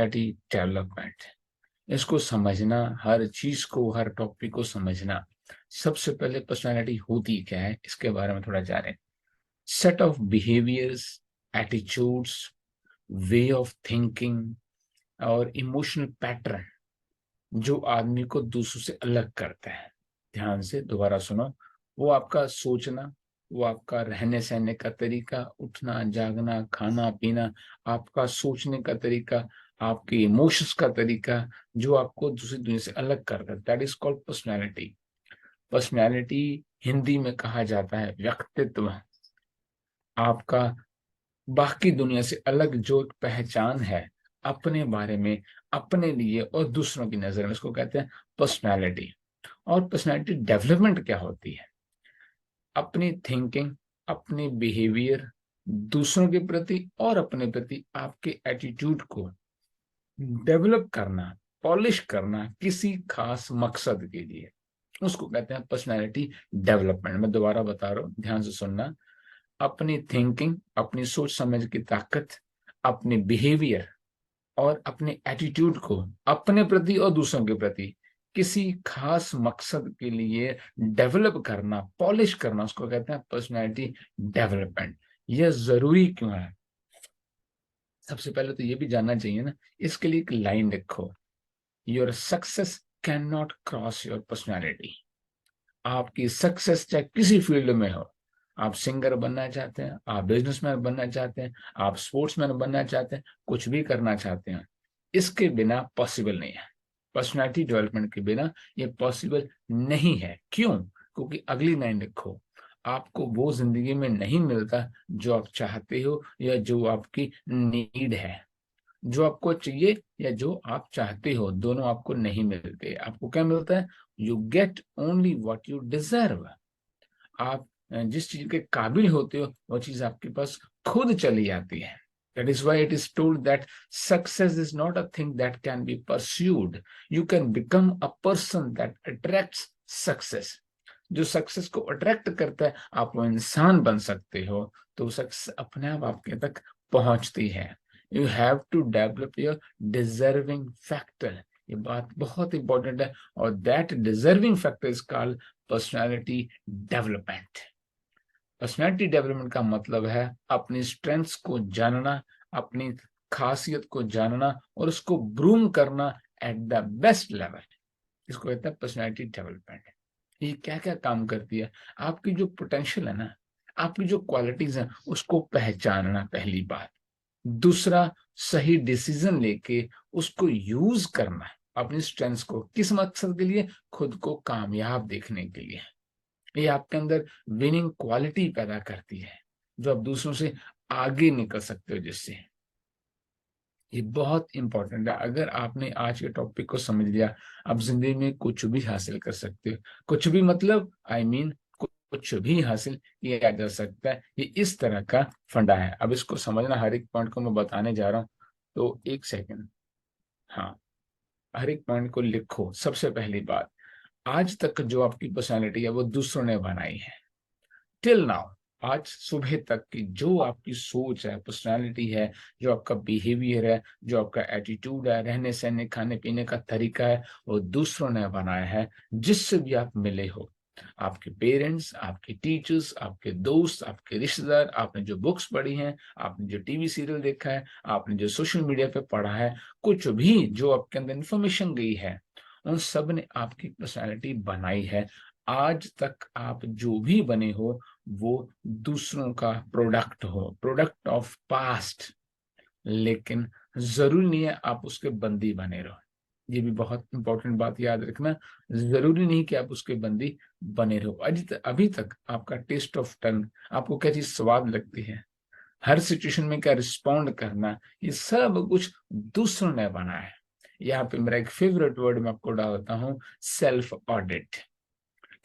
Development, इसको समझना, हर चीज को, हर टॉपिक को समझना। सबसे पहले पर्सनालिटी होती क्या है इसके बारे में थोड़ा जानें। Set of behaviours, attitudes, way of thinking और इमोशनल पैटर्न जो आदमी को दूसरों से अलग करता है। ध्यान से दोबारा सुनो। वो आपका सोचना, वो आपका रहने सहने का तरीका, उठना जागना, खाना पीना, आपका सोचने का तरीका, आपके इमोशंस का तरीका, जो आपको दूसरी दुनिया से अलग करता है, that is called personality. Personality Hindi में कहा जाता है व्यक्तित्व। आपका बाकी दुनिया से अलग जो एक पहचान है अपने बारे में, अपने लिए और दूसरों की नजर में, इसको कहते हैं पर्सनैलिटी। और पर्सनैलिटी डेवलपमेंट क्या होती है? अपनी थिंकिंग, अपने बिहेवियर, दूसरों के प्रति और अपने प्रति आपके एटीट्यूड को डेवलप करना, पॉलिश करना किसी खास मकसद के लिए, उसको कहते हैं पर्सनैलिटी डेवलपमेंट। मैं दोबारा बता रहा हूं, ध्यान से सुनना। अपनी थिंकिंग, अपनी सोच समझ की ताकत, अपने बिहेवियर और अपने एटीट्यूड को अपने प्रति और दूसरों के प्रति किसी खास मकसद के लिए डेवलप करना, पॉलिश करना, उसको कहते हैं पर्सनैलिटी डेवलपमेंट। यह जरूरी क्यों है? सबसे पहले तो ये भी जानना चाहिए ना, इसके लिए एक लाइन लिखो। Your success can not cross your personality. आपकी सक्सेस चाहे किसी फील्ड में हो, आप सिंगर बनना चाहते हैं, आप बिजनेसमैन बनना चाहते हैं, आप स्पोर्ट्समैन बनना चाहते हैं, कुछ भी करना चाहते हैं, इसके बिना पॉसिबल नहीं है। पर्सनालिटी डेवलपमेंट के बिना ये पॉसिबल नहीं है। क्यों? क्योंकि अगली लाइन लिखो। आपको वो जिंदगी में नहीं मिलता जो आप चाहते हो या जो आपकी नीड है। जो आपको चाहिए या जो आप चाहते हो, दोनों आपको नहीं मिलते। आपको क्या मिलता है? You get only what you deserve. आप जिस चीज के काबिल होते हो वो चीज आपके पास खुद चली आती है। That is why it is told that success is not a thing that can be pursued. You can become a person that attracts success. जो सक्सेस को अट्रैक्ट करता है, आप वो इंसान बन सकते हो, तो सक्सेस अपने आप आपके तक पहुंचती है। You have to develop your deserving factor. ये बात बहुत इंपॉर्टेंट है, और that deserving factor is called personality development. Personality development का मतलब है अपनी स्ट्रेंथ्स को जानना, अपनी खासियत को जानना और उसको ब्रूम करना एट द बेस्ट लेवल। इसको कहते हैं पर्सनालिटी डेवलपमेंट। ये क्या क्या काम करती है? आपकी जो पोटेंशियल है ना, आपकी जो क्वालिटीज हैं, उसको पहचानना पहली बात। दूसरा, सही डिसीजन लेके उसको यूज करना, अपनी स्ट्रेंथ्स को किस मकसद के लिए? खुद को कामयाब देखने के लिए। ये आपके अंदर विनिंग क्वालिटी पैदा करती है, जो आप दूसरों से आगे निकल सकते हो जिससे। ये बहुत इंपॉर्टेंट है। अगर आपने आज के टॉपिक को समझ लिया, आप जिंदगी में कुछ भी हासिल कर सकते हो। कुछ भी मतलब आई मीन कुछ भी हासिल किया जा सकता है। ये इस तरह का फंडा है। अब इसको समझना, हर एक पॉइंट को मैं बताने जा रहा हूँ, तो एक सेकंड। हाँ, हर एक पॉइंट को लिखो। सबसे पहली बात, आज तक जो आपकी पर्सनैलिटी है वो दूसरों ने बनाई है। टिल नाउ, आज सुबह तक की जो आपकी सोच है, पर्सनालिटी है, जो आपका बिहेवियर है, जो आपका एटीट्यूड है, रहने सहने खाने पीने का तरीका है, वो दूसरों ने बनाया है। जिससे भी आप मिले हो, आपके पेरेंट्स, आपके टीचर्स, आपके दोस्त, आपके रिश्तेदार, आपने जो बुक्स पढ़ी हैं, आपने जो टीवी सीरियल देखा है, आपने जो सोशल मीडिया पे पढ़ा है, कुछ भी जो आपके अंदर इंफॉर्मेशन गई है, उन सब ने आपकी पर्सनालिटी बनाई है। आज तक आप जो भी बने हो वो दूसरों का प्रोडक्ट हो, प्रोडक्ट ऑफ पास्ट। लेकिन जरूरी नहीं है आप उसके बंदी बने रहो। ये भी बहुत इंपॉर्टेंट बात याद रखना। जरूरी नहीं कि आप उसके बंदी बने रहो। अभी तक आपका टेस्ट ऑफ टंग, आपको क्या चीज स्वाद लगती है, हर सिचुएशन में क्या रिस्पॉन्ड करना, ये सब कुछ दूसरों ने बनाया है। यहाँ पे मेरा एक फेवरेट वर्ड मैं आपको डालता हूँ, सेल्फ ऑडिट।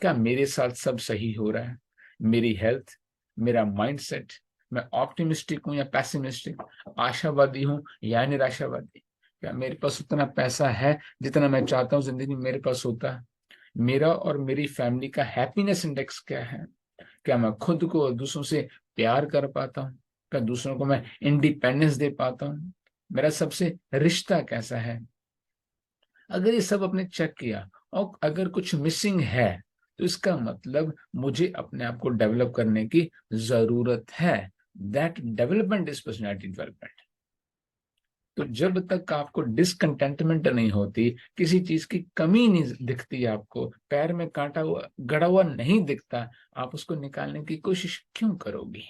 क्या मेरे साथ सब सही हो रहा है? मेरी हेल्थ, मेरा माइंडसेट, मैं ऑप्टिमिस्टिक हूं या पैसिमिस्टिक, आशावादी हूं या निराशावादी? क्या मेरे पास उतना पैसा है जितना मैं चाहता हूं जिंदगी में मेरे पास होता है? मेरा और मेरी फैमिली का हैप्पीनेस इंडेक्स क्या है? क्या मैं खुद को और दूसरों से प्यार कर पाता हूँ? क्या दूसरों को मैं इंडिपेंडेंस दे पाता हूँ? मेरा सबसे रिश्ता कैसा है। अगर ये सब आपने चेक किया और अगर कुछ मिसिंग है, तो इसका मतलब मुझे अपने आप को डेवलप करने की जरूरत है। That development is personality development. तो जब तक आपको डिसकंटेंटमेंट नहीं होती, किसी चीज की कमी नहीं दिखती, आपको पैर में कांटा हुआ गड़ा हुआ नहीं दिखता, आप उसको निकालने की कोशिश क्यों करोगे।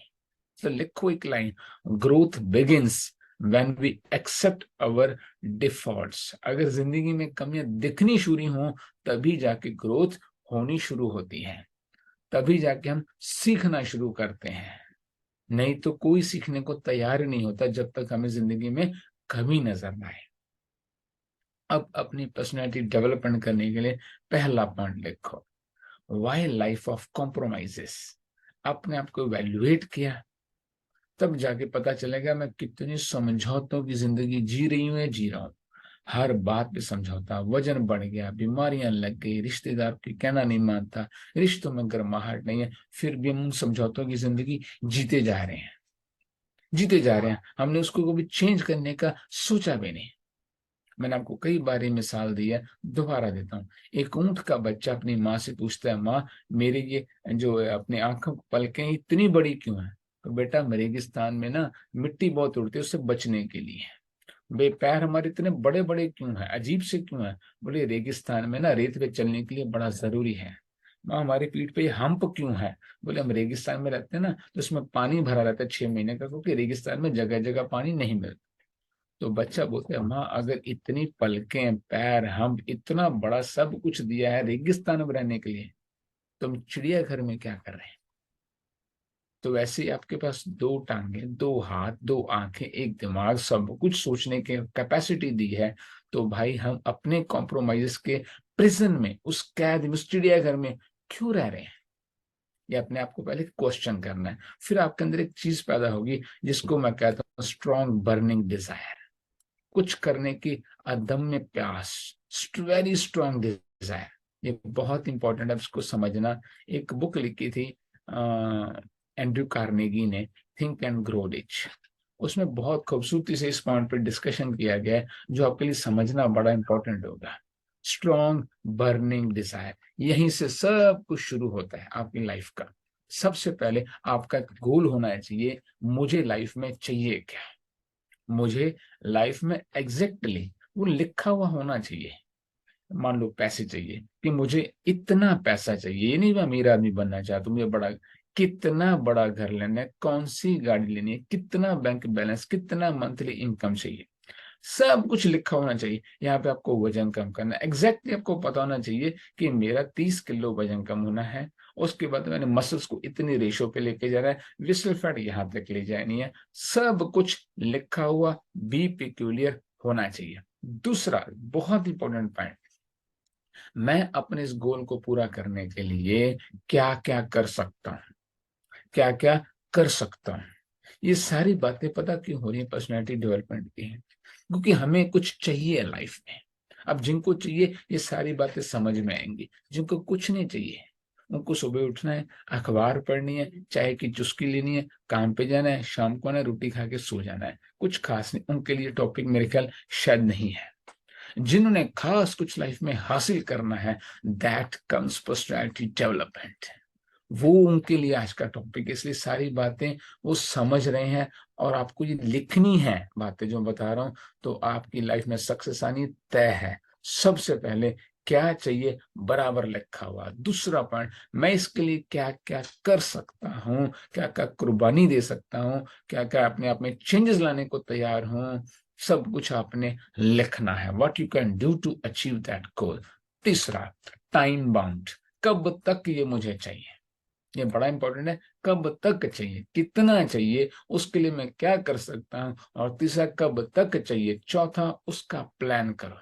तो लिखो एक line, growth begins when we accept our defaults. अगर जिंदगी में कमियां दिखनी शुरू हो, तभी जाके ग्रोथ होनी शुरू होती है, तभी जाके हम सीखना शुरू करते हैं। नहीं तो कोई सीखने को तैयार ही नहीं होता जब तक हमें जिंदगी में कमी नजर ना आए। अब अपनी पर्सनैलिटी डेवलपमेंट करने के लिए पहला पॉइंट लिखो, वाई लाइफ ऑफ कॉम्प्रोमाइजेस। अपने आप को इवैल्यूएट किया, तब जाके पता चलेगा मैं कितनी समझौतों की जिंदगी जी रही हूँ या जी रहा हूँ। हर बात पे समझौता, वजन बढ़ गया, बीमारियां लग गई, रिश्तेदार की कहना नहीं मानता, रिश्तों में गर्माहट नहीं है, फिर भी हम उन समझौतों की जिंदगी जीते जा रहे हैं, जीते जा रहे हैं। हमने उसको कभी चेंज करने का सोचा भी नहीं। मैंने आपको कई बार ये मिसाल दी है, दोबारा देता हूँ। एक ऊंट का बच्चा अपनी माँ से पूछता है, माँ मेरे ये जो अपनी आंखों की पलकें इतनी बड़ी क्यों है। तो बेटा, रेगिस्तान में ना मिट्टी बहुत उड़ती है, उससे बचने के लिए। बे पैर हमारे इतने बड़े बड़े क्यों है, अजीब से क्यों है। बोले रेगिस्तान में ना रेत पे चलने के लिए बड़ा जरूरी है। माँ हमारी पीठ पे ये हम्प क्यों है। बोले हम रेगिस्तान में रहते हैं ना, तो उसमें पानी भरा रहता है 6 महीने का, क्योंकि रेगिस्तान में जगह जगह पानी नहीं मिलता। तो बच्चा बोलते हैं, माँ अगर इतनी पलकें, पैर, हम इतना बड़ा सब कुछ दिया है रेगिस्तान में रहने के लिए, तो हम चिड़ियाघर में क्या कर रहे हैं। तो वैसे ही आपके पास दो टांगे, दो हाथ, दो आंखें, एक दिमाग, सब कुछ सोचने की कैपेसिटी दी है। तो भाई हम अपने कॉम्प्रोमाइज के प्रिजन में, उस कैद में, उस चिड़ियाघर में क्यों रह रहे हैं। ये अपने आप को पहले क्वेश्चन करना है। फिर आपके अंदर एक चीज पैदा होगी जिसको मैं कहता हूँ स्ट्रॉन्ग बर्निंग डिजायर, कुछ करने की अदम्य प्यास, वेरी स्ट्रॉन्ग डिजायर। ये बहुत इंपॉर्टेंट है, इसको समझना। एक बुक लिखी थी एंड्रयू कार्नेगी ने, थिंक एंड ग्रो रिच। उसमें बहुत खूबसूरती से इस पॉइंट पर डिस्कशन किया गया है, जो आपके लिए समझना बड़ा इंपॉर्टेंट होगा। स्ट्रॉन्ग बर्निंग डिजायर, यहीं से सब कुछ शुरू होता है आपकी लाइफ का। सबसे पहले आपका गोल होना चाहिए, मुझे लाइफ में चाहिए क्या। मुझे लाइफ में एग्जैक्टली वो लिखा हुआ होना चाहिए। मान लो पैसे चाहिए, कि मुझे इतना पैसा चाहिए, ये नहीं मैं अमीर आदमी बनना चाहता हूँ, मुझे बड़ा, कितना बड़ा घर लेना है, कौन सी गाड़ी लेनी है, कितना बैंक बैलेंस, कितना मंथली इनकम चाहिए, सब कुछ लिखा होना चाहिए। यहाँ पे आपको वजन कम करना है, एग्जैक्टली आपको पता होना चाहिए कि मेरा 30 किलो वजन कम होना है। उसके बाद मैंने मसल्स को इतनी रेशो पे लेके जाना है, विस्ल फैट यहाँ तक ले जानी है, सब कुछ लिखा हुआ, बी पिक्यूलियर होना चाहिए। दूसरा बहुत इंपॉर्टेंट पॉइंट, मैं अपने इस गोल को पूरा करने के लिए क्या क्या कर सकता हूँ, क्या क्या कर सकता हूँ। ये सारी बातें पता क्यों हो रही है, पर्सनैलिटी डेवलपमेंट की है, क्योंकि हमें कुछ चाहिए लाइफ में। अब जिनको चाहिए ये सारी बातें समझ में आएंगी, जिनको कुछ नहीं चाहिए, उनको सुबह उठना है, अखबार पढ़नी है, चाय की चुस्की लेनी है, काम पे जाना है, शाम को ना रोटी खा के सो जाना है, कुछ खास नहीं। उनके लिए टॉपिक मेरे ख्याल शायद नहीं है। जिन्होंने खास कुछ लाइफ में हासिल करना है, दैट कम्स पर्सनैलिटी डेवलपमेंट, वो उनके लिए आज का टॉपिक। इसलिए सारी बातें वो समझ रहे हैं, और आपको ये लिखनी है बातें जो बता रहा हूं, तो आपकी लाइफ में सक्सेस आनी तय है। सबसे पहले क्या चाहिए, बराबर लिखा हुआ। दूसरा पॉइंट, मैं इसके लिए क्या क्या कर सकता हूँ, क्या क्या कुर्बानी दे सकता हूँ, क्या क्या अपने आप में चेंजेस लाने को तैयार हूँ, सब कुछ आपने लिखना है, what you can do to achieve that goal. तीसरा, टाइम बाउंड, कब तक ये मुझे चाहिए, ये बड़ा इंपॉर्टेंट है। कब तक चाहिए, कितना चाहिए, उसके लिए मैं क्या कर सकता हूँ। और तीसरा, कब तक चाहिए। चौथा, उसका प्लान करो,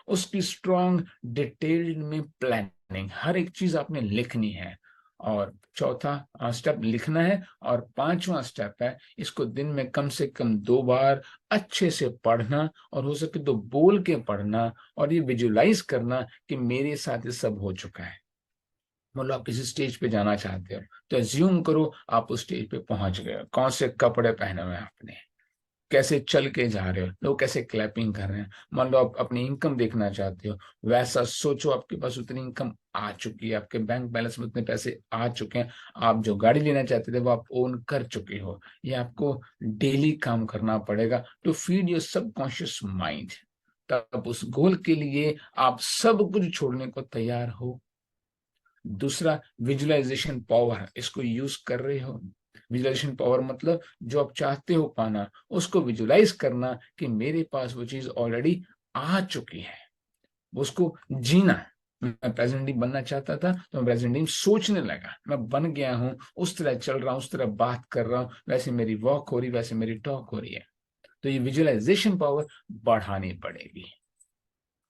उसकी स्ट्रॉन्ग डिटेल्ड में प्लानिंग, हर एक चीज आपने लिखनी है। और चौथा स्टेप लिखना है, और पांचवा स्टेप है इसको दिन में कम से कम 2 बार अच्छे से पढ़ना, और हो सके तो बोल के पढ़ना, और ये विजुलाइज करना कि मेरे साथ ये सब हो चुका है। मतलब आप किसी स्टेज पे जाना चाहते हो, तो एज्यूम करो आप उस स्टेज पे पहुंच गए, कौन से कपड़े पहने हुए हैं आपने, कैसे चल के जा रहे हो, लोग कैसे क्लैपिंग कर रहे हैं। मान लो आप अपनी इनकम देखना चाहते हो, वैसा सोचो आपके पास उतनी इनकम आ चुकी है, आपके बैंक बैलेंस में उतने पैसे आ चुके हैं, आप जो गाड़ी लेना चाहते थे वो आप ओन कर चुके हो। ये आपको डेली काम करना पड़ेगा to feed your subconscious mind. तब उस गोल के लिए आप सब कुछ छोड़ने को तैयार हो। दूसरा, विजुअलाइजेशन पावर, इसको यूज कर रहे हो। विजुअलाइजेशन पावर मतलब जो आप चाहते हो पाना, उसको विजुअलाइज करना कि मेरे पास वो चीज ऑलरेडी आ चुकी है, उसको जीना। मैं प्रेजेंट बनना चाहता था तो मैं प्रेजेंट सोचने लगा, मैं बन गया हूं, उस तरह चल रहा हूं, उस तरह बात कर रहा हूं, वैसे मेरी वॉक हो रही, वैसे मेरी टॉक हो रही है। तो ये विजुअलाइजेशन पावर बढ़ानी पड़ेगी।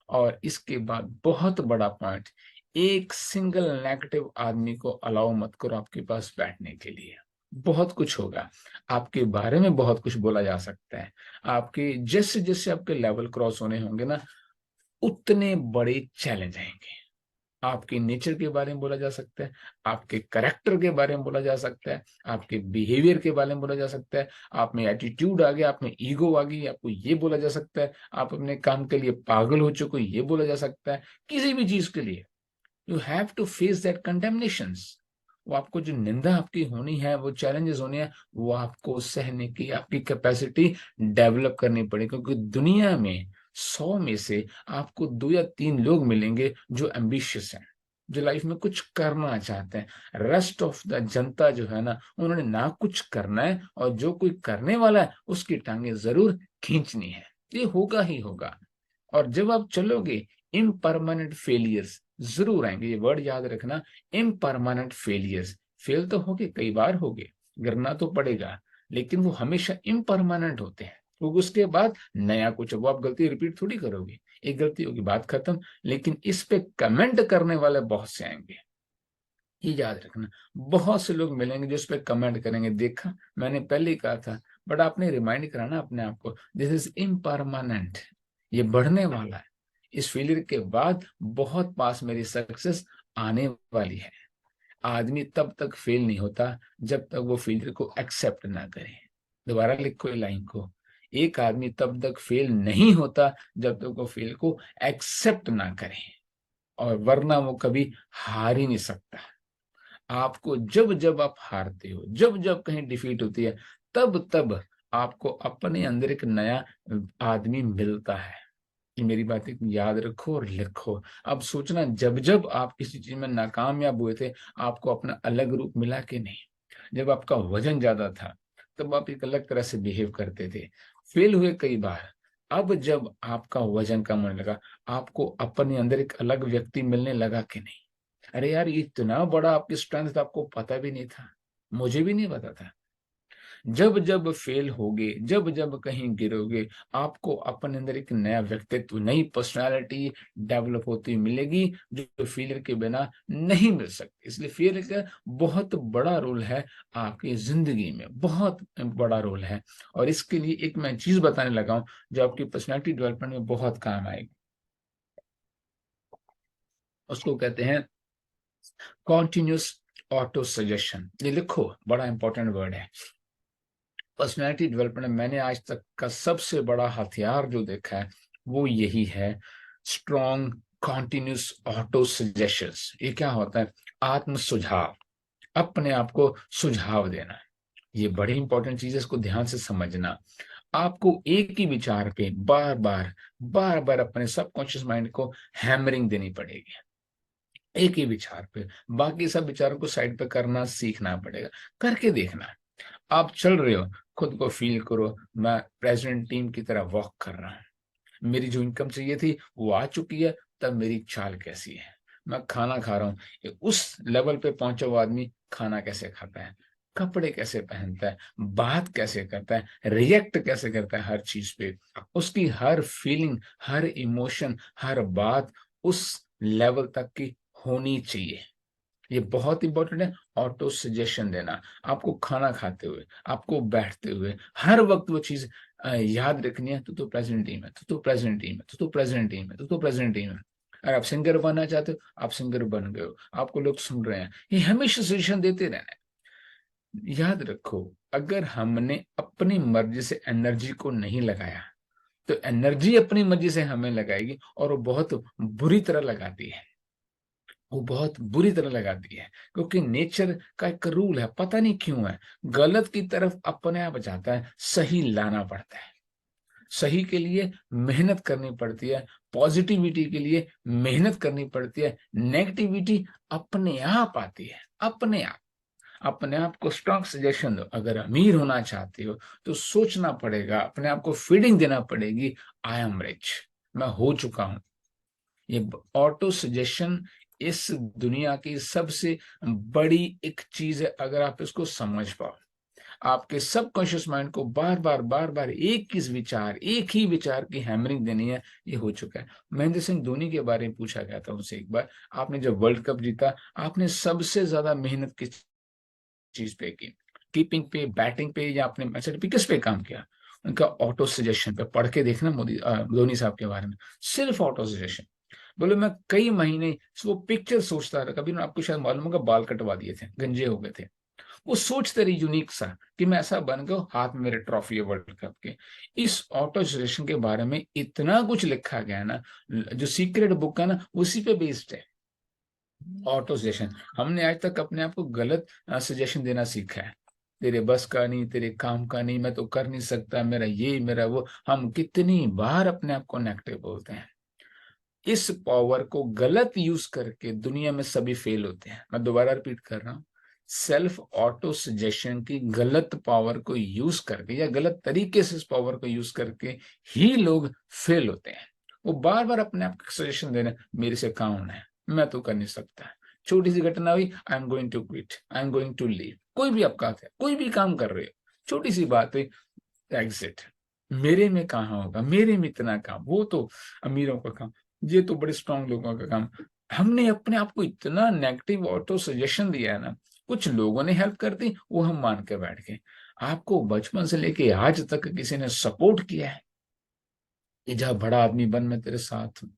और इसके बाद बहुत बड़ा पॉइंट, एक सिंगल नेगेटिव आदमी को अलाउ मत करो आपके पास बैठने के लिए। बहुत कुछ होगा, आपके बारे में बहुत कुछ बोला जा सकता है, आपके जैसे जैसे आपके लेवल क्रॉस होने होंगे ना, उतने बड़े चैलेंज आएंगे। आपके नेचर के बारे में बोला जा सकता है, आपके करेक्टर के बारे में बोला जा सकता है, आपके बिहेवियर के बारे में बोला जा सकता है, आप में एटीट्यूड आ गया, आप में ईगो आ गई, आपको ये बोला जा सकता है, आप अपने काम के लिए पागल हो चुके हो, ये बोला जा सकता है। किसी भी चीज के लिए you have to face that condemnations. वो आपको जो निंदा आपकी होनी है, वो चैलेंजेस होने हैं, वो आपको सहने की आपकी कैपेसिटी डेवलप करनी पड़ेगी। क्योंकि दुनिया में 100 में से आपको 2 या 3 लोग मिलेंगे जो एम्बिशियस हैं, जो लाइफ में कुछ करना चाहते हैं। रेस्ट ऑफ द जनता जो है ना, उन्होंने ना कुछ करना है, और जो कोई करने वाला है उसकी टांगे जरूर खींचनी है। ये होगा ही होगा। और जब आप चलोगे, इम्परमानेंट फेलियर्स जरूर आएंगे, ये वर्ड याद रखना, इम्परमानेंट फेलियर्स। फेल तो होगे, कई बार होगे, गिरना तो पड़ेगा, लेकिन वो हमेशा इम्परमानेंट होते हैं, क्योंकि उसके बाद नया कुछ, वो आप गलती रिपीट थोड़ी करोगे, एक गलती होगी बात खत्म। लेकिन इस पे कमेंट करने वाले बहुत से आएंगे, ये याद रखना। बहुत से लोग मिलेंगे जो इस पे कमेंट करेंगे, देखा मैंने पहले ही कहा था, बट आपने रिमाइंड कराना अपने आप को, दिस इज इम्परमानेंट, ये बढ़ने वाला है। इस फेलियर के बाद बहुत पास मेरी सक्सेस आने वाली है। आदमी तब तक फेल नहीं होता जब तक वो फेलियर को एक्सेप्ट ना करे। दोबारा लिखो लाइन को, एक आदमी तब तक फेल नहीं होता जब तक वो फेल को एक्सेप्ट ना करे, और वरना वो कभी हार ही नहीं सकता। आपको जब जब आप हारते हो, जब जब कहीं डिफीट होती है, तब तब आपको अपने अंदर एक नया आदमी मिलता है। ये मेरी बातें याद रखो और लिखो। अब सोचना, जब जब आप किसी चीज में नाकामयाब हुए थे, आपको अपना अलग रूप मिला कि नहीं? जब आपका वजन ज्यादा था, तब आप एक अलग तरह से बिहेव करते थे, फेल हुए कई बार। अब जब आपका वजन कम होने लगा, आपको अपने अंदर एक अलग व्यक्ति मिलने लगा कि नहीं? अरे यार, ये इतना बड़ा आपकी स्ट्रेंथ था, आपको पता भी नहीं था, मुझे भी नहीं पता था। जब जब फेल होगे, जब जब कहीं गिरोगे, आपको अपने अंदर एक नया व्यक्तित्व, नई पर्सनालिटी डेवलप होती मिलेगी, जो फेलियर के बिना नहीं मिल सकती। इसलिए फेलियर का बहुत बड़ा रोल है आपकी जिंदगी में, बहुत बड़ा रोल है। और इसके लिए एक मैं चीज बताने लगा हूं जो आपकी पर्सनालिटी डेवलपमेंट में बहुत काम आएगी। उसको कहते हैं कॉन्टिन्यूस ऑटो सजेशन। ये लिखो, बड़ा इंपॉर्टेंट वर्ड है। पर्सनैलिटी डेवलपमेंट में मैंने आज तक का सबसे बड़ा हथियार जो देखा है, वो यही है, स्ट्रॉन्ग कॉन्टिन्यूस ऑटो सजेशंस। ये क्या होता है? आत्म सुझाव, अपने आप को सुझाव देना। ये बड़ी इंपॉर्टेंट चीज है, इसको ध्यान से समझना। आपको एक ही विचार पे बार बार बार बार अपने सबकॉन्शियस माइंड को हैमरिंग देनी पड़ेगी, एक ही विचार पे। बाकी सब विचारों को साइड पे करना सीखना पड़ेगा, करके देखना। आप चल रहे हो, खुद को फील करो, मैं प्रेसिडेंट टीम की तरह वॉक कर रहा हूँ, मेरी जो इनकम चाहिए थी वो आ चुकी है, तब मेरी चाल कैसी है, मैं खाना खा रहा हूँ, उस लेवल पे पहुंचा हुआ आदमी खाना कैसे खाता है, कपड़े कैसे पहनता है, बात कैसे करता है, रिएक्ट कैसे करता है हर चीज पे, उसकी हर फीलिंग, हर इमोशन, हर बात उस लेवल तक की होनी चाहिए। ये बहुत इंपॉर्टेंट है। ऑटो सजेशन देना, आपको खाना खाते हुए, आपको बैठते हुए, हर वक्त वो चीज याद रखनी है, तो प्रेजेंट टीम है, तो प्रेजेंट टीम है, तो प्रेजेंट टीम है, तो प्रेजेंट टीम है। अगर आप सिंगर बनना चाहते हो, आप सिंगर बन गए हो, आपको लोग सुन रहे हैं, ये हमेशा सजेशन देते रहना है। याद रखो, अगर हमने अपनी मर्जी से एनर्जी को नहीं लगाया तो एनर्जी अपनी मर्जी से हमें लगाएगी, और वो बहुत बुरी तरह लगाती है। वो बहुत बुरी तरह लगाती है, क्योंकि नेचर का एक रूल है, पता नहीं क्यों है, गलत की तरफ अपने आप जाता है, सही लाना पड़ता है। सही के लिए मेहनत करनी पड़ती है, पॉजिटिविटी के लिए मेहनत करनी पड़ती है, नेगेटिविटी अपने आप आती है, अपने आप। अपने आप को स्ट्रॉन्ग सजेशन दो। अगर अमीर होना चाहते हो तो सोचना पड़ेगा, अपने आप को फीडिंग देना पड़ेगी, आई एम रिच, मैं हो चुका हूं। ये ऑटो सजेशन इस दुनिया की सबसे बड़ी एक चीज है। अगर आप इसको समझ पाओ, आपके सबकॉन्शियस माइंड को बार बार एक ही विचार की हैमरिंग देनी है, ये हो चुका है। महेंद्र सिंह धोनी के बारे में पूछा गया था उनसे एक बार, आपने जब वर्ल्ड कप जीता, आपने सबसे ज्यादा मेहनत किस चीज पे की? कीपिंग पे, बैटिंग पे, या आपने अच्छा किस पे काम किया? उनका ऑटो सजेशन पे। पढ़ के देखना धोनी साहब के बारे में, सिर्फ ऑटो सजेशन। बोले मैं कई महीने वो पिक्चर सोचता रहा। कभी आपको शायद मालूम होगा, बाल कटवा दिए थे, गंजे हो गए थे। वो सोचते रही यूनिक सा कि मैं ऐसा बन गया, हाथ में मेरे ट्रॉफी है वर्ल्ड कप के। इस ऑटो सजेशन के बारे में इतना कुछ लिखा गया है ना, जो सीक्रेट बुक है ना, उसी पे बेस्ड है ऑटो सजेशन। हमने आज तक अपने आप को गलत सजेशन देना सीखा है। तेरे बस का नहीं, तेरे काम का नहीं, मैं तो कर नहीं सकता, मेरा ये मेरा वो। हम कितनी बार अपने आप को नेगेटिव बोलते हैं। इस पावर को गलत यूज करके दुनिया में सभी फेल होते हैं। मैं दोबारा रिपीट कर रहा हूँ, सेल्फ ऑटो सजेशन की गलत पावर को यूज करके, या गलत तरीके से इस पावर को यूज करके ही लोग फेल होते हैं। वो बार बार अपने आप को सजेशन दे रहे हैं, मेरे से काम होना है, मैं तो कर नहीं सकता। छोटी सी घटना हुई, I am going to quit, I am going to leave. कोई भी आपका है, कोई भी काम कर रहे हो, छोटी सी बात है, एग्जिट। मेरे में कहाँ होगा, मेरे में इतना काम, वो तो अमीरों का काम, ये तो बड़े स्ट्रांग लोगों का काम। हमने अपने आप को इतना नेगेटिव ऑटो सजेशन दिया है ना, कुछ लोगों ने हेल्प कर दी, वो हम मान के बैठ गए। आपको बचपन से लेके आज तक किसी ने सपोर्ट किया है कि जा बड़ा आदमी बन, मैं तेरे साथ हूं,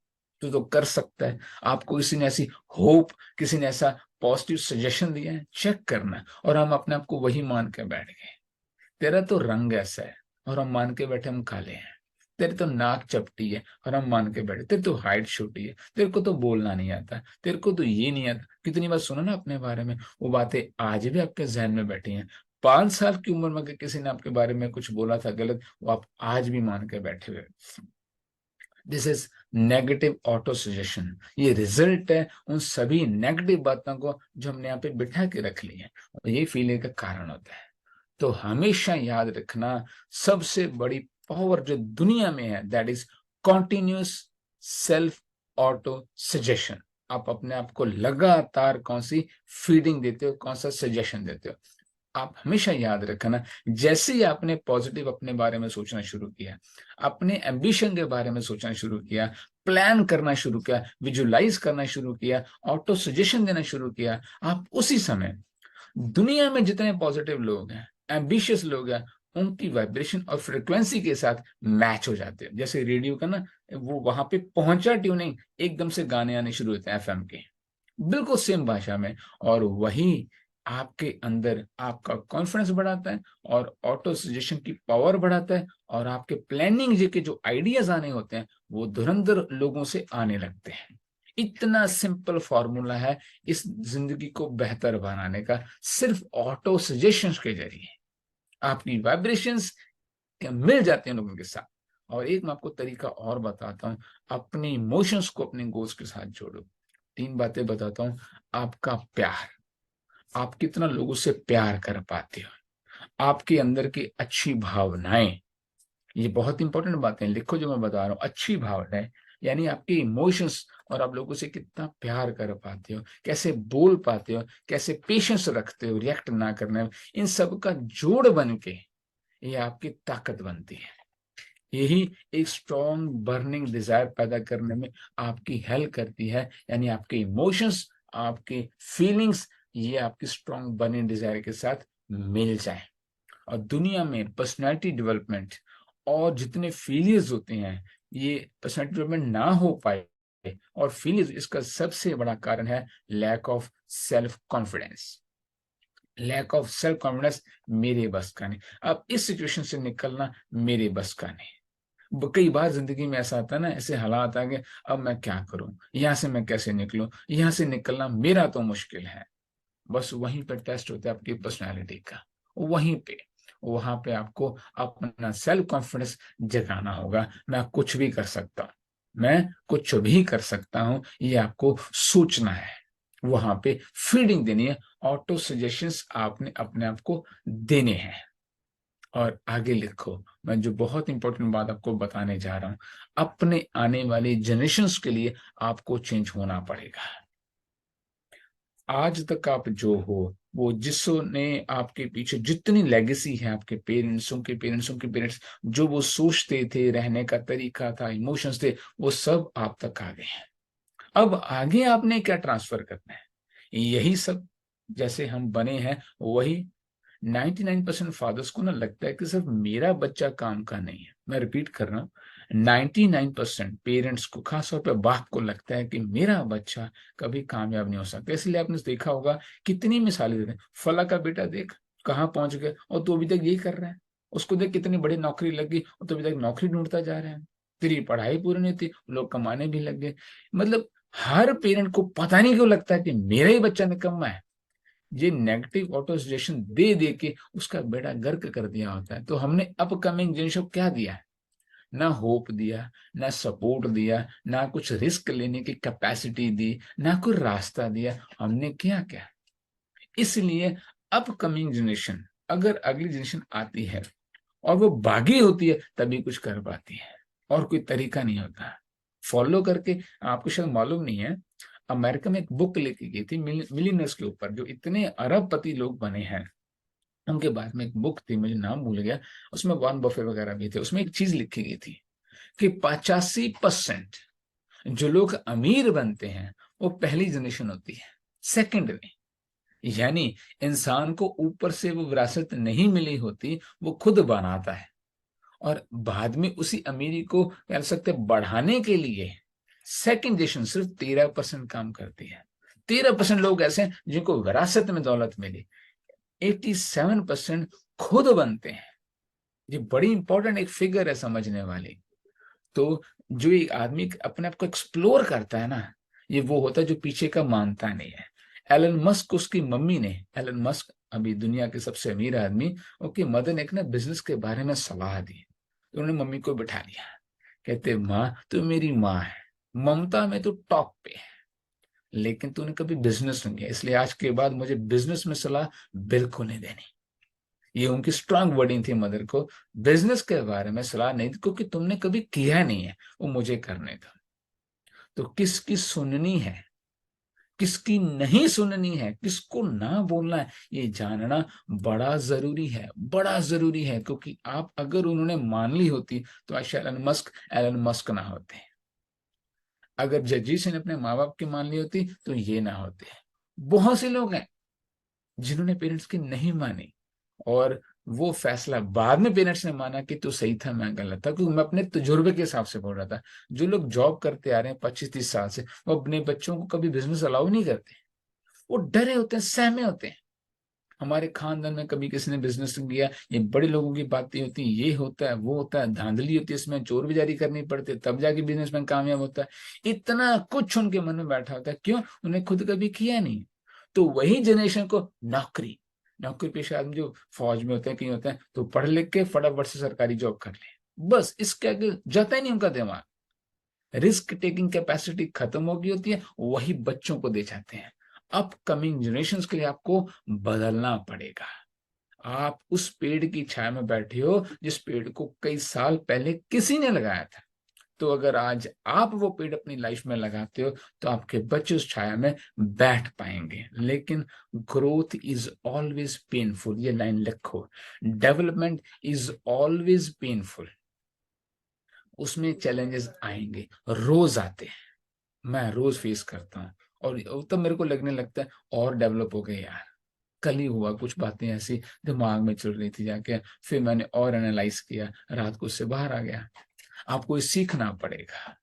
तू तो कर सकता है? आपको किसी ने ऐसी होप, किसी ने ऐसा पॉजिटिव सजेशन दिया है? चेक करना। और हम अपने आप को वही मान के बैठ गए। तेरा तो रंग ऐसा है, और हम मान के बैठे हम काले हैं। तेरी तो नाक चपटी है, और हम मान के बैठे। तेरी तो हाइट छोटी है, तेरे को तो बोलना नहीं आता, तेरे को तो ये नहीं आता। कितनी बार सुना ना अपने बारे में, वो बातें आज भी आपके जहन में बैठी हैं। 5 साल की उम्र में अगर किसी ने आपके बारे में कुछ बोला था गलत, वो आप आज भी मान के बैठे हुए। This is negative auto suggestion. ये रिजल्ट है उन सभी नेगेटिव बातों को जो हमने यहाँ पे बिठा के रख ली है, और ये फीलिंग का कारण होता है। तो हमेशा याद रखना, सबसे बड़ी पावर जो दुनिया में है, that is continuous self auto suggestion. आप अपने आप को लगातार कौन सी फीडिंग देते हो, कौन सा सजेशन देते हो। आप हमेशा याद रखना, जैसे ही आपने पॉजिटिव अपने बारे में सोचना शुरू किया, अपने एम्बिशन के बारे में सोचना शुरू किया, प्लान करना शुरू किया, विजुलाइज करना शुरू किया, ऑटो सजेशन देना शुरू किया, आप उसी समय दुनिया में जितने पॉजिटिव लोग हैं, एम्बिशियस लोग हैं, उनकी वाइब्रेशन और फ्रिक्वेंसी के साथ मैच हो जाते हैं। जैसे रेडियो का ना, वो वहां पे पहुंचा ट्यूनिंग, एकदम से गाने आने शुरू होते हैं एफएम के, बिल्कुल सेम भाषा में। और वही आपके अंदर आपका कॉन्फिडेंस बढ़ाता है, और ऑटो सजेशन की पावर बढ़ाता है, और आपके प्लानिंग जी के जो आइडियाज आने होते हैं, वो धुरंधर लोगों से आने लगते हैं। इतना सिंपल फॉर्मूला है इस जिंदगी को बेहतर बनाने का, सिर्फ ऑटो सजेशंस के जरिए आपकी वाइब्रेशंस मिल जाते हैं लोगों के साथ। और एक मैं आपको तरीका और बताता हूँ, अपने इमोशंस को अपने गोल्स के साथ जोड़ो। 3 बातें बताता हूँ। आपका प्यार, आप कितना लोगों से प्यार कर पाते हो, आपके अंदर की अच्छी भावनाएं, ये बहुत इंपॉर्टेंट बातें लिखो जो मैं बता रहा हूँ। अच्छी भावनाएं यानी आपके इमोशंस, और आप लोगों से कितना प्यार कर पाते हो, कैसे बोल पाते हो, कैसे पेशेंस रखते हो रिएक्ट ना करने में, इन सब का जोड़ बन के ये आपकी ताकत बनती है। यही एक स्ट्रॉन्ग बर्निंग डिजायर पैदा करने में आपकी हेल्प करती है। यानी आपके इमोशंस, आपके फीलिंग्स, ये आपकी स्ट्रॉन्ग बर्निंग डिजायर के साथ मिल जाए। और दुनिया में पर्सनैलिटी डेवलपमेंट और जितने फेलियर्स होते हैं, ये पर्सनैलिटी डेवलपमेंट ना हो पाए, और फेलियर्स, इसका सबसे बड़ा कारण है lack of self confidence. Lack of self confidence मेरे बस का नहीं, अब इस सिचुएशन से निकलना मेरे बस का नहीं। कई बार जिंदगी में ऐसा आता है ना, ऐसे हालात आ गए, अब मैं क्या करूं, यहाँ से मैं कैसे निकलूं, यहाँ से निकलना मेरा तो मुश्किल है। बस वहीं पर टेस्ट होता है आपकी पर्सनैलिटी का, वहीं पे, वहां पे आपको अपना सेल्फ कॉन्फिडेंस जगाना होगा। मैं कुछ भी कर सकता हूँ, मैं कुछ भी कर सकता हूँ, ये आपको सोचना है। वहां पे फीडिंग देनी है, ऑटो सजेशंस आपने अपने आप को देने हैं। और आगे लिखो, मैं जो बहुत इंपॉर्टेंट बात आपको बताने जा रहा हूं, अपने आने वाली जनरेशन्स के लिए आपको चेंज होना पड़ेगा। आज तक आप जो हो, वो जिसने आपके पीछे जितनी लेगेसी है, आपके पेरेंट्सों के पेरेंट्स, जो वो सोचते थे, रहने का तरीका था, इमोशंस थे, वो सब आप तक आ गए हैं। अब आगे आपने क्या ट्रांसफर करना है, यही सब जैसे हम बने हैं वही। 99% फादर्स को ना लगता है कि सिर्फ मेरा बच्चा काम का नहीं है। मैं रिपीट कर रहा हूँ, 99% पेरेंट्स को, खासतौर पे बाप को लगता है कि मेरा बच्चा कभी कामयाब नहीं हो सकता। इसलिए आपने देखा होगा कितनी मिसालें देते हैं, फला का बेटा देख कहाँ पहुंच गया और तू अभी तक यही कर रहा है, उसको देख कितनी बड़ी नौकरी लग गई और तू अभी तक नौकरी ढूंढता जा रहा है, तेरी पढ़ाई पूरी नहीं थी, लोग कमाने भी लग गए। मतलब हर पेरेंट को पता नहीं क्यों लगता है कि मेरा ही बच्चा निकम्मा है। ये नेगेटिव ऑटो सजेशन दे दे के उसका बेड़ा गर्क कर दिया होता है। तो हमने अपकमिंग जनरेशन को क्या दिया है, ना होप दिया, ना सपोर्ट दिया, ना कुछ रिस्क लेने की कैपेसिटी दी, ना कोई रास्ता दिया। हमने क्या क्या, इसलिए अपकमिंग जनरेशन, अगर अगली जनरेशन आती है और वो बागी होती है तभी कुछ कर पाती है, और कोई तरीका नहीं होता फॉलो करके। आपको शायद मालूम नहीं है, अमेरिका में एक बुक लिखी गई थी मिलीनियर्स के ऊपर, जो इतने अरबपति लोग बने हैं उनके बारे में एक बुक थी, मुझे नाम भूल गया। उसमें वॉरेन बफे वगैरह भी थे। उसमें एक चीज लिखी गई थी कि 85% जो लोग अमीर बनते हैं वो पहली जनरेशन होती है, सेकंड में। यानी इंसान को ऊपर से वो विरासत नहीं मिली होती, वो खुद बनाता है। और बाद में उसी अमीरी को कह सकते बढ़ाने के लिए सेकंड जनरेशन सिर्फ 13% काम करती है। 13% लोग ऐसे हैं जिनको विरासत में दौलत मिली, 87% खुद बनते हैं। ये बड़ी इंपॉर्टेंट एक फिगर है समझने वाली। तो जो एक आदमी अपने आप को एक्सप्लोर करता है ना, ये वो होता है जो पीछे का मानता नहीं है। एलन मस्क, उसकी मम्मी ने, एलन मस्क अभी दुनिया के सबसे अमीर आदमी, उसकी मदर ने एक ना बिजनेस के बारे में सलाह दी। तो उन्होंने मम्मी को बिठा लिया, कहते माँ तू मेरी माँ है, ममता में तो टॉप पे है, लेकिन तूने कभी बिजनेस नहीं किया, इसलिए आज के बाद मुझे बिजनेस में सलाह बिल्कुल नहीं देनी। ये उनकी स्ट्रांग वर्डिंग थी मदर को, बिजनेस के बारे में सलाह नहीं दी, क्योंकि तुमने कभी किया नहीं है, वो मुझे करने था। तो किसकी सुननी है, किसकी नहीं सुननी है, किसको ना बोलना है, ये जानना बड़ा जरूरी है, बड़ा जरूरी है। क्योंकि आप अगर उन्होंने मान ली होती तो आज एलन मस्क ना होते। अगर जजीस ने अपने माँ बाप की मान ली होती तो ये ना होते। बहुत से लोग हैं जिन्होंने पेरेंट्स की नहीं मानी, और वो फैसला बाद में पेरेंट्स ने माना कि तू सही था, मैं गलत था। क्योंकि मैं अपने तजुर्बे के हिसाब से बोल रहा था। जो लोग जॉब करते आ रहे हैं 25-30 साल से, वो अपने बच्चों को कभी बिजनेस अलाउ नहीं करते। वो डरे होते हैं, सहमे होते हैं। हमारे खानदान में कभी किसी ने बिजनेस किया, ये बड़े लोगों की बातें होती है, ये होता है वो होता है, धांधली होती है, इसमें चोर बेजारी करनी पड़ती है, तब जाके बिजनेसमैन कामयाब होता है। इतना कुछ उनके मन में बैठा होता है, क्यों? उन्हें खुद कभी किया नहीं। तो वही जनरेशन को नौकरी, नौकरी पेशा आदमी जो फौज में होते हैं, कहीं होते हैं, तो पढ़ लिख के फटाफट से सरकारी जॉब कर ले, बस इसके आगे जाता ही नहीं उनका दिमाग। रिस्क टेकिंग कैपेसिटी खत्म हो गई होती है, वही बच्चों को दे जाते हैं। अपकमिंग जनरेशन के लिए आपको बदलना पड़ेगा। आप उस पेड़ की छाया में बैठे हो जिस पेड़ को कई साल पहले किसी ने लगाया था। तो अगर आज आप वो पेड़ अपनी लाइफ में लगाते हो तो आपके बच्चे उस छाया में बैठ पाएंगे। लेकिन ग्रोथ इज ऑलवेज पेनफुल, ये लाइन लिखो, डेवलपमेंट इज ऑलवेज पेनफुल। उसमें चैलेंजेस आएंगे, रोज आते हैं, मैं रोज फेस करता हूँ। और तब मेरे को लगने लगता है और डेवलप हो गए यार। कल ही हुआ, कुछ बातें ऐसी दिमाग में चल रही थी जाके, फिर मैंने और एनालाइज किया, रात को उससे बाहर आ गया। आपको ये सीखना पड़ेगा।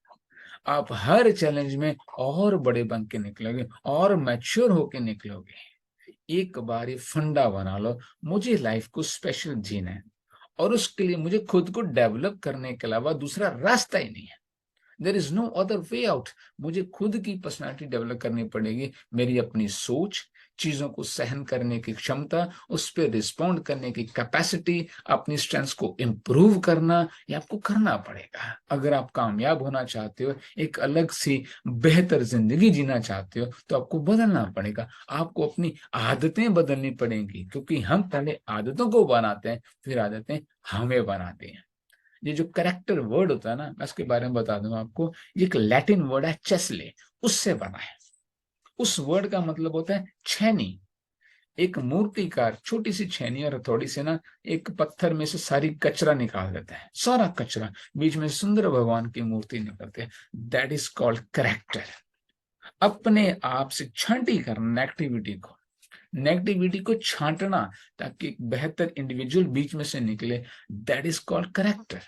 आप हर चैलेंज में और बड़े बन के निकलोगे और मैच्योर होके निकलोगे। एक बार ये फंडा बना लो, मुझे लाइफ को स्पेशल जीना है और उसके लिए मुझे खुद को डेवलप करने के अलावा दूसरा रास्ता ही नहीं है। There is no other way out. मुझे खुद की पर्सनालिटी डेवलप करनी पड़ेगी। मेरी अपनी सोच, चीजों को सहन करने की क्षमता, उस पर रिस्पॉन्ड करने की कैपेसिटी, अपनी स्ट्रेंथ्स को इम्प्रूव करना, ये आपको करना पड़ेगा। अगर आप कामयाब होना चाहते हो, एक अलग सी बेहतर जिंदगी जीना चाहते हो, तो आपको बदलना पड़ेगा। आपको अपनी आदतें बदलनी पड़ेंगी, क्योंकि हम पहले आदतों को बनाते हैं, फिर आदतें हमें बनाते हैं। ये जो करेक्टर वर्ड होता है ना, मैं इसके बारे में बता दूं आपको। ये एक लैटिन वर्ड है, चेसले, उससे बना है। उस वर्ड का मतलब होता है छेनी। एक मूर्तिकार छोटी सी छेनी और हथौड़ी से ना एक पत्थर में से सारी कचरा निकाल देता है, सारा कचरा, बीच में सुंदर भगवान की मूर्ति निकलती है। That is called character. अपने आप से छांटी करना नेगेटिविटी को छांटना, ताकि एक बेहतर इंडिविजुअल बीच में से निकले। That is called character.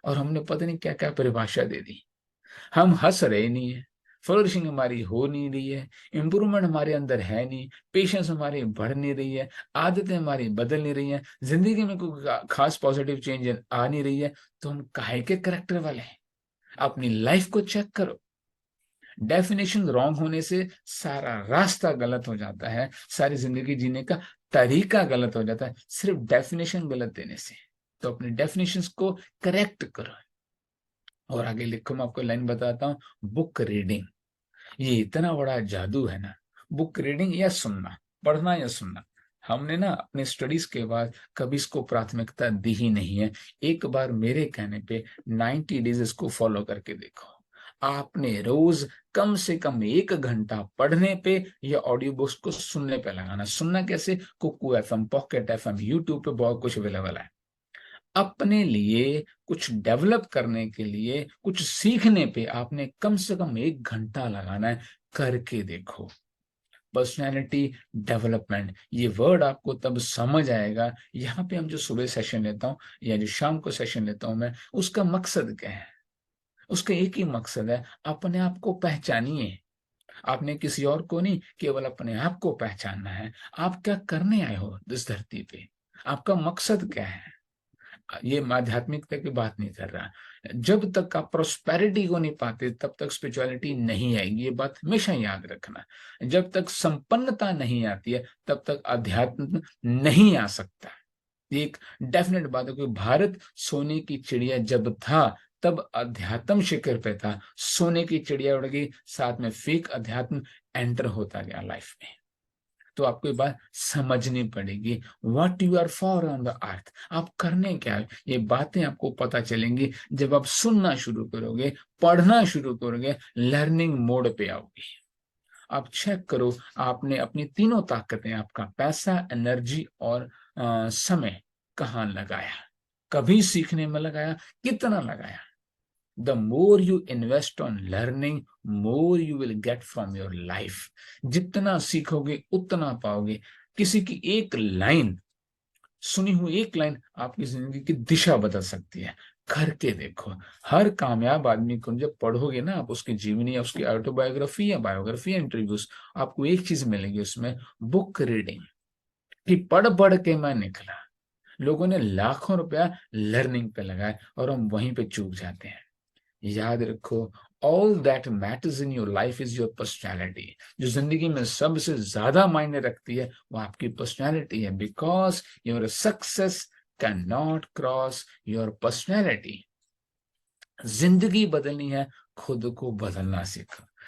और हमने पता नहीं क्या क्या परिभाषा दे दी। हम हंस रहे नहीं है, फ्लोरिशिंग हमारी हो नहीं रही है, इंप्रूवमेंट हमारे अंदर है नहीं, पेशेंस हमारी बढ़ नहीं रही है, आदतें हमारी बदल नहीं रही है, जिंदगी में कोई खास पॉजिटिव चेंज आ नहीं रही है। तो हम काहे के करेक्टर वाले हैं? अपनी लाइफ को चेक करो। डेफिनेशन रॉन्ग होने से सारा रास्ता गलत हो जाता है, सारी जिंदगी जीने का तरीका गलत हो जाता है, सिर्फ डेफिनेशन गलत देने से। तो अपनी डेफिनेशंस को करेक्ट करो। और आगे लिखो, मैं आपको लाइन बताता हूँ। बुक रीडिंग, ये इतना बड़ा जादू है ना। बुक रीडिंग या सुनना, पढ़ना या सुनना, हमने ना अपने स्टडीज के बाद कभी इसको प्राथमिकता दी ही नहीं है। एक बार मेरे कहने पे 90 डेज इसको फॉलो करके देखो। आपने रोज कम से कम 1 घंटा पढ़ने पे या ऑडियो बुक्स को सुनने पे लगाना। सुनना कैसे? Kuku FM, pocket FM, YouTube पे बहुत कुछ अवेलेबल है। अपने लिए कुछ डेवलप करने के लिए, कुछ सीखने पे आपने कम से कम 1 घंटा लगाना है। करके देखो। पर्सनैलिटी डेवलपमेंट, ये वर्ड आपको तब समझ आएगा। यहाँ पे हम जो सुबह सेशन लेता हूँ या जो शाम को सेशन लेता हूँ मैं, उसका मकसद क्या है? उसका एक ही मकसद है, अपने आप को पहचानिए। आपने किसी और को नहीं, केवल अपने आप को पहचानना है। आप क्या करने आए हो इस धरती पे? आपका मकसद क्या है? ये आध्यात्मिकता की बात नहीं कर रहा। जब तक आप प्रोस्पेरिटी को नहीं पाते, तब तक स्पिरिचुअलिटी नहीं आएगी। ये बात हमेशा याद रखना। जब तक संपन्नता नहीं आती है, तब तक अध्यात्म नहीं आ सकता। ये एक डेफिनेट बात है। कि भारत सोने की चिड़िया जब था, तब अध्यात्म शिखर पे था। सोने की चिड़िया उड़ गई, साथ में फेक अध्यात्म एंटर होता गया लाइफ में। तो आपको ये बात समझनी पड़ेगी। What you are for on the earth, आप करने क्या है, ये बातें आपको पता चलेंगी जब आप सुनना शुरू करोगे, पढ़ना शुरू करोगे, लर्निंग मोड पे आओगे। आप चेक करो, आपने अपनी तीनों ताकतें, आपका पैसा, एनर्जी और समय कहाँ लगाया? कभी सीखने में लगाया? कितना लगाया? The more you invest on learning, more you will get from your life. जितना सीखोगे उतना पाओगे। किसी की एक लाइन, सुनी हुई एक लाइन आपकी जिंदगी की दिशा बदल सकती है। करके देखो। हर कामयाब आदमी को जब पढ़ोगे ना आप, उसकी जीवनी या उसकी ऑटोबायोग्राफी या बायोग्राफी या इंटरव्यूज, आपको एक चीज मिलेगी उसमें, बुक रीडिंग। कि पढ़ पढ़ के मैं निकला। लोगों ने लाखों रुपया लर्निंग पे लगाया और हम वहीं पे चूक जाते हैं। याद रखो, all that matters in your life is your personality. जो जिंदगी में सबसे ज्यादा मायने रखती है, वो आपकी पर्सनैलिटी है। Because your success can not cross your personality. जिंदगी बदलनी है, खुद को बदलना सीखो।